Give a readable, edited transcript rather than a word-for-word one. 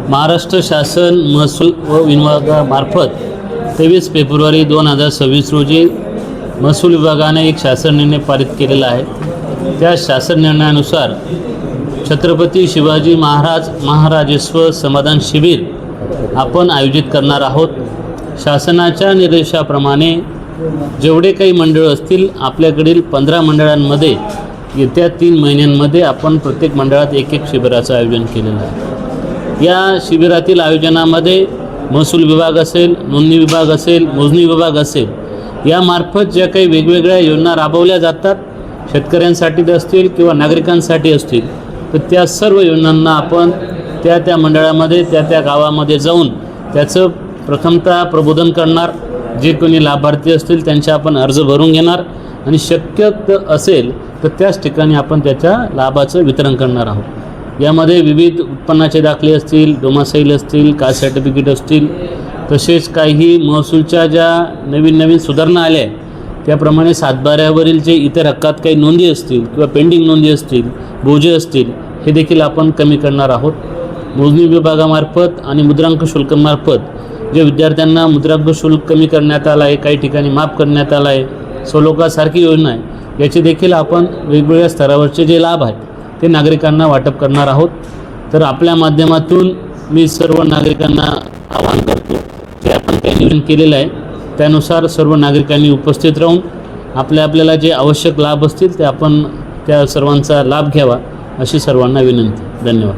महाराष्ट्र शासन महसूल व विभागामार्फत 23 फेब्रुवारी 2026 रोजी महसूल विभागाने एक शासन निर्णय पारित केलेला आहे। त्या शासन निर्णयानुसार छत्रपती शिवाजी महाराजस्व समाधान शिबिर आपण आयोजित करणार आहोत। शासनाच्या निर्देशाप्रमाणे जेवढे काही मंडळ असतील, आपल्याकडील 15 मंडळांमध्ये येत्या 3 महिन्यांमध्ये आपण प्रत्येक मंडळात एक शिबिराचं आयोजन केलेलं आहे। या शिबिरातील आयोजनामध्ये महसूल विभाग असेल, नोंदणी विभाग असेल, मोजणी विभाग असेल, यामार्फत ज्या काही वेगवेगळ्या योजना राबवल्या जातात, शेतकऱ्यांसाठी असतील किंवा नागरिकांसाठी असतील, तर त्या सर्व योजनांना आपण त्या मंडळामध्ये त्या गावामध्ये जाऊन त्याचं प्रथमतः प्रबोधन करणार। जे कोणी लाभार्थी असतील त्यांचे आपण अर्ज भरून घेणार आणि शक्य असेल तर त्याच ठिकाणी आपण त्याच्या लाभाचं वितरण करणार आहोत। यामध्ये विविध उत्पन्नाचे दाखले असतील, डोमासाईल असतील, कास्ट सर्टिफिकेट असतील, तसेच काही महसूलच्या ज्या नवीन सुधारणा आल्या आहे त्याप्रमाणे सातबाऱ्यावरील जे इतर हक्कात काही नोंदी असतील किंवा पेंडिंग नोंदी असतील, बोजे असतील, हे देखील आपण कमी करणार आहोत। मोजणी विभागामार्फत आणि मुद्रांक शुल्कामार्फत जे विद्यार्थ्यांना मुद्रांक शुल्क कमी करण्यात आलं आहे, काही ठिकाणी माफ करण्यात आलं आहे, सलोखासारखी योजना आहे, याचे देखील आपण वेगवेगळ्या स्तरावरचे जे लाभ आहेत ते नागरिकांना वाटप करणार आहोत। तर आपल्या माध्यमातून मी सर्व नागरिकांना आवाहन करतो की आपण काही नियोजन केलेलं आहे, त्यानुसार सर्व नागरिकांनी उपस्थित राहून आपल्याला जे आवश्यक लाभ असतील ते आपण त्या सर्वांचा लाभ घ्यावा अशी सर्वांना विनंती। धन्यवाद।